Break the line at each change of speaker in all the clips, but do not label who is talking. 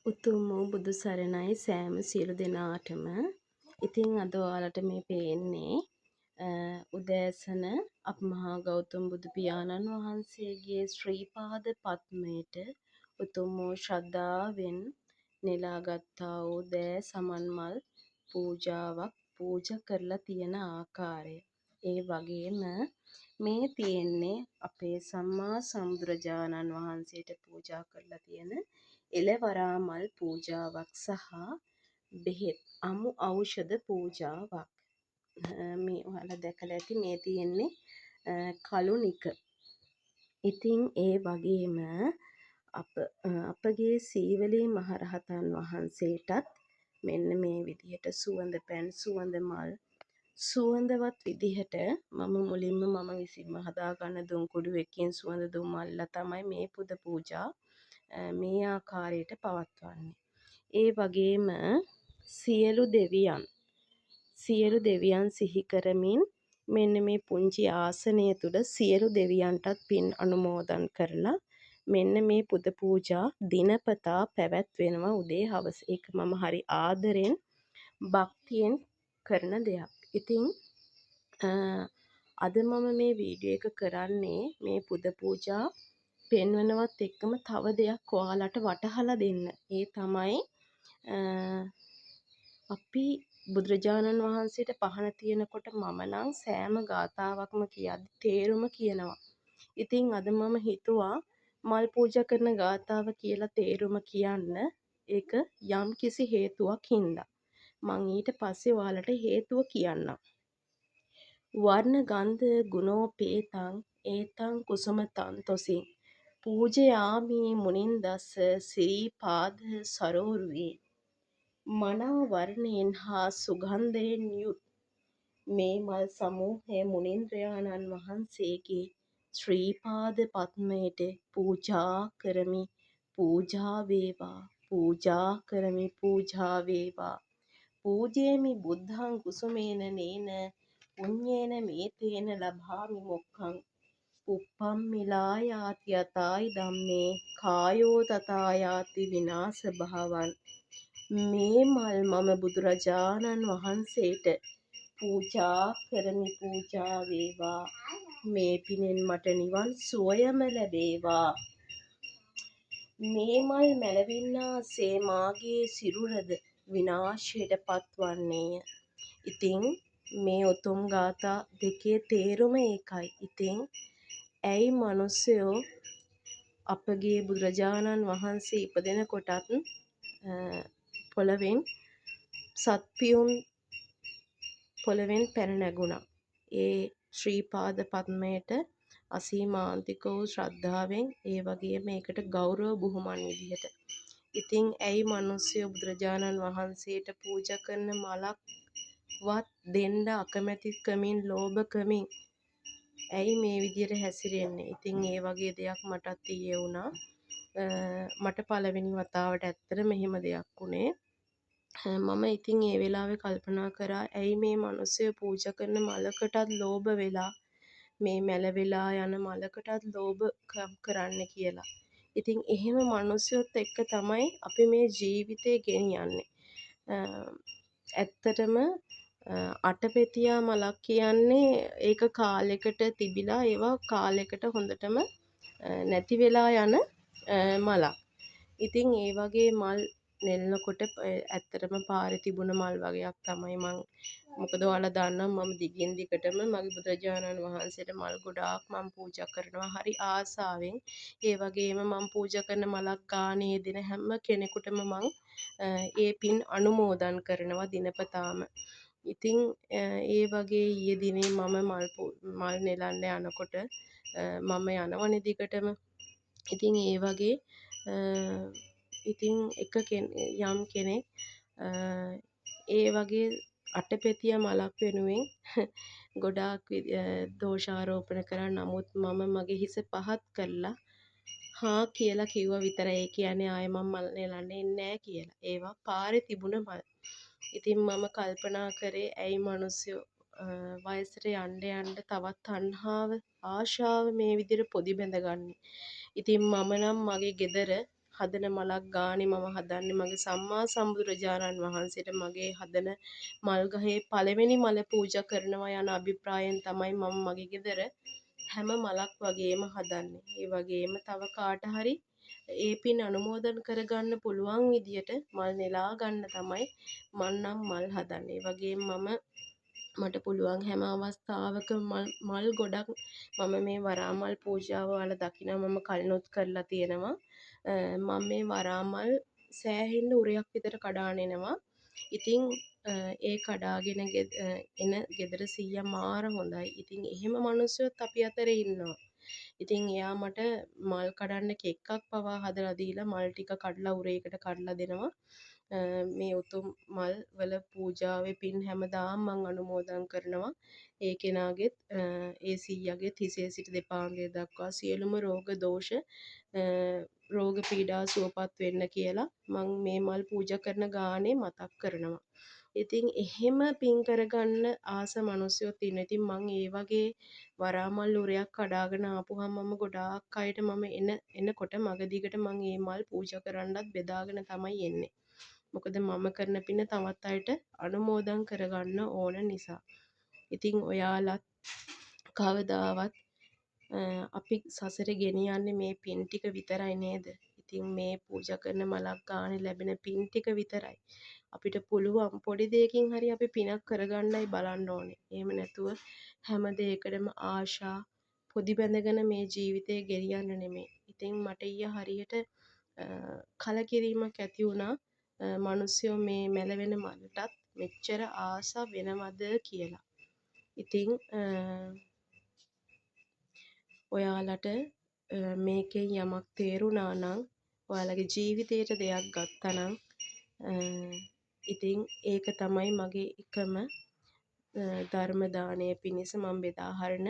උතුම් වූ බුදු සරණයි සෑම සියලු දෙනාටම. ඉතින් අද ඔයාලට මේ පේන්නේ උදෑසන අප මහා ගෞතම බුදු පියාණන් වහන්සේගේ ශ්‍රී පාද පද්මයට උතුම් වූ ශ්‍රද්ධාවෙන් නෙලාගත්තා වූ දෑ සමන්මල් පූජාවක් පූජා කරලා තියෙන ආකාරය. ඒ වගේම මේ තියෙන්නේ අපේ සම්මා සම්බුදුරජාණන් වහන්සේට පූජා කරලා තියෙන එළවරාමල් පූජාවක් සහ බෙහෙත් අමු ඖෂධ පූජාවක්. මේ ඔයාලා දැකලා ඇති මේ තියෙන්නේ කළුනික. ඉතින් ඒ වගේම අපගේ සීවලී මහරහතන් වහන්සේටත් මෙන්න මේ විදිහට සුවඳ පැන් සුවඳ මල් සුවඳවත් විදිහට මම මුලින්ම මම විසින්ම හදාගන්න දුම් කුඩුවකින් සුවඳ දුම් අල්ලලා තමයි මේ පුද පූජා මේ ආකාරයට පවත්වන්නේ. ඒ වගේම සියලු දෙවියන් සිහි කරමින් මෙන්න මේ පුංචි ආසනය තුල සියලු දෙවියන්ටත් පින් අනුමෝදන් කරලා මෙන්න මේ පුද පූජා දිනපතා පැවැත්වෙනවා උදේ හවස. ඒක මම හරි ආදරෙන් භක්තියෙන් කරන දෙයක්. ඉතින් අද මම මේ වීඩියෝ එක කරන්නේ මේ පුද පූජා පෙන්වනවත් එක්කම තව දෙයක් ඔයාලට වටහලා දෙන්න. ඒ තමයි අපි බුදුරජාණන් වහන්සේට පහන තියනකොට මම නම් සෑම ගාථාවක්ම කියද්දි තේරුම කියනවා. ඉතින් අද මම හිතුවා මල් පූජා කරන ගාථාව කියලා තේරුම කියන්න. ඒක යම් කිසි හේතුවක් හින්දා. මං ඊට පස්සේ ඔයාලට හේතුව කියන්නම්. වර්ණ ගන්ධ ගුණෝපේතං ඒතං කුසුමතං තොසින් පූජයාමි මුනින්දස්ස සිරී පාද සරෝරුවේ මනා වර්ණයෙන් හා සුගන්ධයෙන් යුත් මේ මල් සමූහය මුනින්ද්‍රයාණන් වහන්සේගේ ශ්‍රී පාද පද්මයට පූජා කරමි. පූජා වේවා. පූජා කරමි. පූජා වේවා. පූජේමි බුද්ධං කුසුමේන නේන පුඤ්ඤේන මේතේන ලභාමි මොක්ඛං උප්පම්මිලායාති යතායි ධම්මේ කායෝ තථායාති විනාශ භාවන්. මේ මල් මම බුදුරජාණන් වහන්සේට පූජා කරමි. පූජා වේවා. මේ පිනෙන් මට නිවන් සුවයම ලැබේවා. මේ මල් මැලවින්නාසේ මාගේ සිරුරද විනාශයට පත්වන්නේය. ඉතින් මේ උතුම් ගාථා දෙකේ තේරුම ඒකයි. ඉතින් ඇයි මිනිස්සයෝ අපගේ බුදුරජාණන් වහන්සේ ඉපදෙන කොටත් පොළවෙන් සත්පියුම් පොළවෙන් පැන නැගුණා. ඒ ශ්‍රී පාද පද්මයට අසීමාන්තික වූ ශ්‍රද්ධාවෙන් ඒ වගේම ඒකට ගෞරව බුහුමන් විදිහට. ඉතින් ඇයි මිනිස්සු බුදුරජාණන් වහන්සේට පූජා කරන මලක්වත් දෙන්න අකමැතිකමින් ලෝභකමින් ඇයි මේ විදිහට හැසිරෙන්නේ? ඉතින් ඒ වගේ දෙයක් මටත් ඊයේ වුණා. මට පළවෙනි වතාවට ඇත්තට මෙහෙම දෙයක් වුණේ. මම ඉතින් ඒ වෙලාවේ කල්පනා කරා ඇයි මේ මිනිස්සු පූජා කරන මලකටත් ලෝභ වෙලා මේ මැලවිලා යන මලකටත් ලෝභ කරන්න කියලා. ඉතින් එහෙම මිනිස්සුත් එක්ක තමයි අපි මේ ජීවිතේ ගෙනියන්නේ. ඇත්තටම අටපෙතියා මලක් කියන්නේ ඒක කාලෙකට තිබිලා ඒවා කාලෙකට හොඳටම නැති වෙලා යන මලක්. ඉතින් ඒ වගේ මල් නෙල්නකොට ඇත්තටම පාරේ තිබුණ මල් වගේක් තමයි මොකද ඔයාලා දන්නවා මම දිගින් දිගටම මගේ බුදුරජාණන් වහන්සේට මල් ගොඩාක් මම පූජා කරනවා හරි ආසාවෙන්. ඒ වගේම මම පූජා කරන මලක් ගානේ දෙන හැම කෙනෙකුටම මම ඒ පින් අනුමෝදන් කරනවා දිනපතාම. ඉතින් ඒ වගේ ඊයේ දිනේ මම මල් නෙලන්න යනකොට මම යනවනේ දිගටම. ඉතින් ඒ වගේ ඉතින් යම් කෙනෙක් ඒ වගේ අටපෙතිය මලක් වෙනුවෙන් ගොඩාක් දෝෂාරෝපණ කරා. නමුත් මම මගේ හිස පහත් කරලා හා කියලා කිව්වා විතරයි. ඒ කියන්නේ ආයෙ මම මල් නෙලන්න එන්නේ නැහැ කියලා. ඒවා පාරේ තිබුණ මල්. ඉතින් මම කල්පනා කරේ ඇයි මිනිස්සු වයසට යන්න යන්න තවත් තණ්හාව ආශාව මේ විදිහට පොදි බැඳගන්නේ. ඉතින් මම නම් මගේ ගෙදර හදන මලක් ගානේ මම හදන්නේ මගේ සම්මා සම්බුදුරජාණන් වහන්සේට මගේ හදන මල් ගහේ පළවෙනි මල පූජා කරනවා යන අභිප්‍රායෙන් තමයි මම මගේ ගෙදර හැම මලක් වගේම හදන්නේ. ඒ වගේම තව කාට හරි ඒ පින් අනුමෝදන් කරගන්න පුළුවන් විදියට මල් නෙලා ගන්න තමයි මං නම් මල් හදන්නේ. ඒ වගේම මට පුළුවන් හැම අවස්ථාවක මල් ගොඩක් මම මේ වරාමල් පූජාව වල දකිනවා මම කලිනුත් කරලා තියෙනවා. මම මේ වරාමල් සෑහෙන්න උරයක් විතර කඩාන එනවා. ඉතින් ඒ කඩාගෙන එන ගෙදර සීයා මාර හොඳයි. ඉතින් එහෙම මිනිස්සුත් අපි අතරේ ඉන්නවා. ඉතින් එයා මට මල් කඩන්න කෙක්කක් පවා හදලා දීලා මල් ටික කඩලා උරේකට කඩලා දෙනවා. මේ උතුම් මල් වල පූජාවේ පින් හැමදාම මං අනුමෝදන් කරනවා. ඒ කෙනාගෙත් ඒ සීයාගෙත් හිසේ සිට දෙපාර්ශ්වය දක්වා සියලුම රෝග දෝෂ රෝග පීඩා සුවපත් වෙන්න කියලා මං මේ මල් පූජා කරන ගානේ මතක් කරනවා. ඉතින් එහෙම පින් කරගන්න ආස මිනිස්සුත් ඉන්නවා. ඉතින් මං ඒ වගේ වරාමල් උරයක් කඩාගෙන ආපුහම මම ගොඩාක් අයට මම එනකොට මග දිගට මං ඒ මල් පූජා කරන්නත් බෙදාගෙන තමයි එන්නේ. මොකද මම කරන පින තවත් අයට අනුමෝදන් කරගන්න ඕන නිසා. ඉතින් ඔයාලත් කවදාවත් අපි සසරේ ගෙනියන්නේ මේ පින් ටික විතරයි නේද? ඉතින් මේ පූජා කරන මලක් ගානේ ලැබෙන පින් ටික විතරයි. අපිට පුළුවන් පොඩි දෙයකින් හරි අපි පිනක් කරගන්නයි බලන්න ඕනේ. එහෙම නැතුව හැම දෙයකටම ආශා පොදි බැඳගෙන මේ ජීවිතය ගෙනියන්න නෙමෙයි. ඉතින් මට ඊයේ හරියට කලකිරීමක් ඇති වුණා. මිනිස්සුયો මේ මැලවෙන මලටත් මෙච්චර ආස වෙනවද කියලා. ඉතින් ඔයාලට මේකෙන් යමක් තේරුණා නම් ඔයාලගේ ජීවිතයට දෙයක් ගත්තා නම් ඉතින් ඒක තමයි මගේ එකම ධර්ම දානය පිණිස මම බෙදා හරින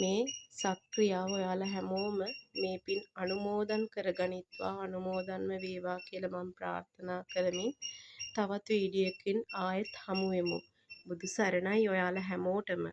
මේ සක්‍රියාව ඔයාලා හැමෝම මේ පින් අනුමෝදන් කරගනිත්වා අනුමෝදන්ම වේවා කියලා මම ප්‍රාර්ථනා කරමින් තවත් වීඩියෝ එකකින් ආයෙත් හමු වෙමු. බුදු සරණයි ඔයාලා හැමෝටම.